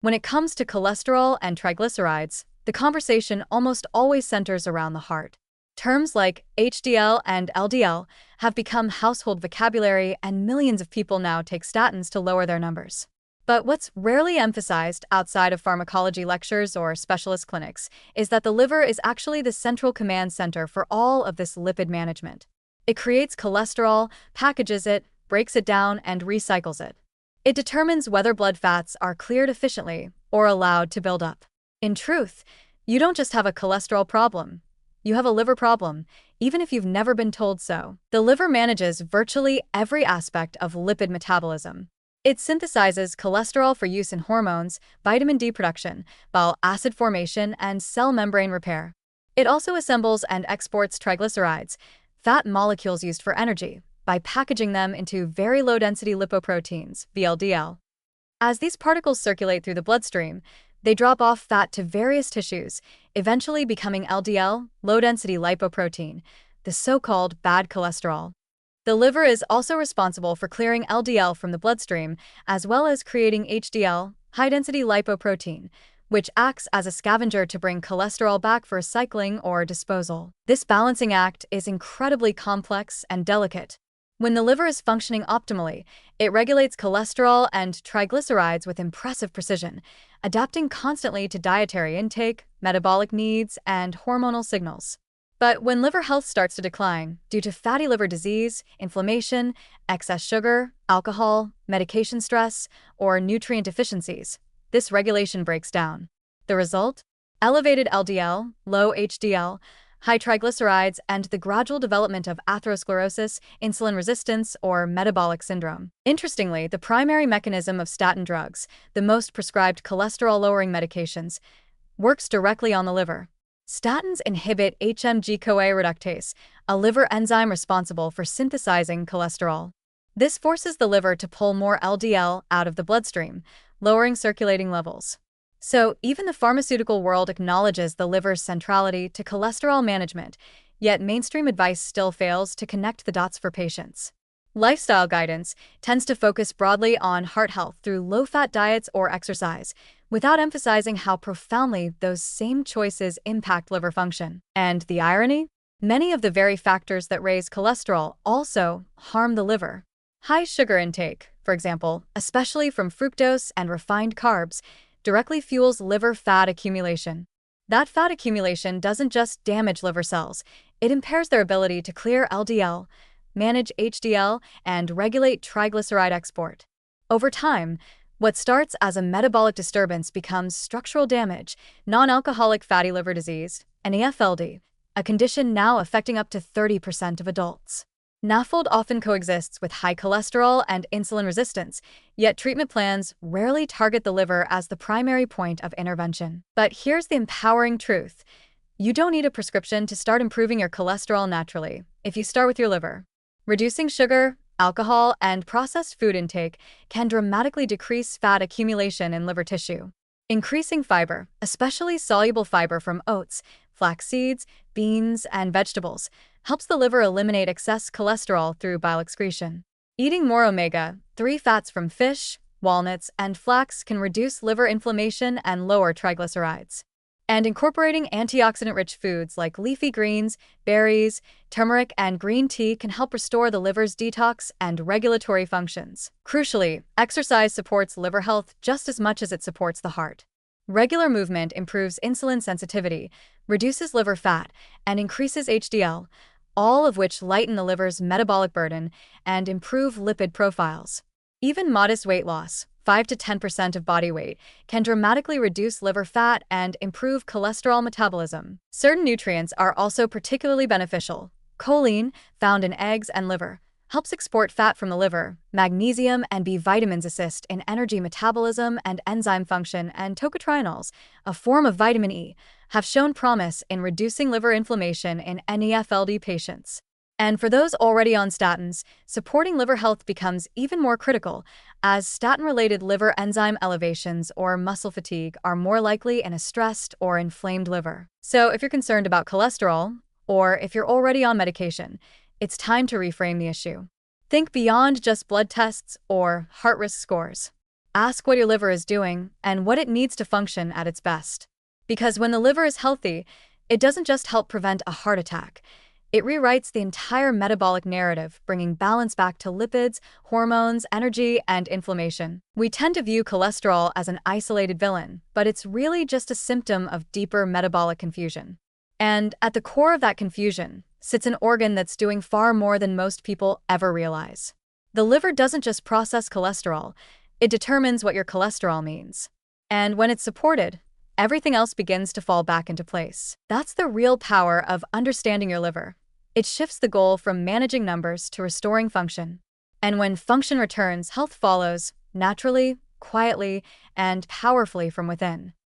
When it comes to cholesterol and triglycerides, the conversation almost always centers around the heart. Terms like HDL and LDL have become household vocabulary, and millions of people now take statins to lower their numbers. But what's rarely emphasized outside of pharmacology lectures or specialist clinics is that the liver is actually the central command center for all of this lipid management. It creates cholesterol, packages it, breaks it down, and recycles it. It determines whether blood fats are cleared efficiently or allowed to build up. In truth, you don't just have a cholesterol problem. You have a liver problem, even if you've never been told so. The liver manages virtually every aspect of lipid metabolism. It synthesizes cholesterol for use in hormones, vitamin D production, bile acid formation, and cell membrane repair. It also assembles and exports triglycerides, fat molecules used for energy, by packaging them into very low-density lipoproteins, VLDL. As these particles circulate through the bloodstream, they drop off fat to various tissues, eventually becoming LDL, low-density lipoprotein, the so-called bad cholesterol. The liver is also responsible for clearing LDL from the bloodstream, as well as creating HDL, high-density lipoprotein, which acts as a scavenger to bring cholesterol back for recycling or disposal. This balancing act is incredibly complex and delicate. When the liver is functioning optimally, it regulates cholesterol and triglycerides with impressive precision, adapting constantly to dietary intake, metabolic needs, and hormonal signals. But when liver health starts to decline due to fatty liver disease, inflammation, excess sugar, alcohol, medication stress, or nutrient deficiencies, this regulation breaks down. The result? Elevated LDL, low HDL, high triglycerides, and the gradual development of atherosclerosis, insulin resistance, or metabolic syndrome. Interestingly, the primary mechanism of statin drugs, the most prescribed cholesterol-lowering medications, works directly on the liver. Statins inhibit HMG-CoA reductase, a liver enzyme responsible for synthesizing cholesterol. This forces the liver to pull more LDL out of the bloodstream, lowering circulating levels. So, even the pharmaceutical world acknowledges the liver's centrality to cholesterol management, yet mainstream advice still fails to connect the dots for patients. Lifestyle guidance tends to focus broadly on heart health through low-fat diets or exercise, without emphasizing how profoundly those same choices impact liver function. And the irony? Many of the very factors that raise cholesterol also harm the liver. High sugar intake, for example, especially from fructose and refined carbs, directly fuels liver fat accumulation. That fat accumulation doesn't just damage liver cells, it impairs their ability to clear LDL, manage HDL, and regulate triglyceride export. Over time, what starts as a metabolic disturbance becomes structural damage, non-alcoholic fatty liver disease, NAFLD, a condition now affecting up to 30% of adults. NAFLD often coexists with high cholesterol and insulin resistance, yet treatment plans rarely target the liver as the primary point of intervention. But here's the empowering truth. You don't need a prescription to start improving your cholesterol naturally if you start with your liver. Reducing sugar, alcohol, and processed food intake can dramatically decrease fat accumulation in liver tissue. Increasing fiber, especially soluble fiber from oats, flax seeds, beans, and vegetables, helps the liver eliminate excess cholesterol through bile excretion. Eating more omega-3 fats from fish, walnuts, and flax can reduce liver inflammation and lower triglycerides. And incorporating antioxidant-rich foods like leafy greens, berries, turmeric, and green tea can help restore the liver's detox and regulatory functions. Crucially, exercise supports liver health just as much as it supports the heart. Regular movement improves insulin sensitivity, reduces liver fat, and increases HDL, all of which lighten the liver's metabolic burden and improve lipid profiles. Even modest weight loss, 5 to 10% of body weight, can dramatically reduce liver fat and improve cholesterol metabolism. Certain nutrients are also particularly beneficial. Choline, found in eggs and liver, helps export fat from the liver. Magnesium and B vitamins assist in energy metabolism and enzyme function, and tocotrienols, a form of vitamin E, have shown promise in reducing liver inflammation in NAFLD patients. And for those already on statins, supporting liver health becomes even more critical, as statin-related liver enzyme elevations or muscle fatigue are more likely in a stressed or inflamed liver. So if you're concerned about cholesterol, or if you're already on medication, it's time to reframe the issue. Think beyond just blood tests or heart risk scores. Ask what your liver is doing and what it needs to function at its best. Because when the liver is healthy, it doesn't just help prevent a heart attack. It rewrites the entire metabolic narrative, bringing balance back to lipids, hormones, energy, and inflammation. We tend to view cholesterol as an isolated villain, but it's really just a symptom of deeper metabolic confusion. And at the core of that confusion sits an organ that's doing far more than most people ever realize. The liver doesn't just process cholesterol, it determines what your cholesterol means. And when it's supported, everything else begins to fall back into place. That's the real power of understanding your liver. It shifts the goal from managing numbers to restoring function. And when function returns, health follows, naturally, quietly, and powerfully from within.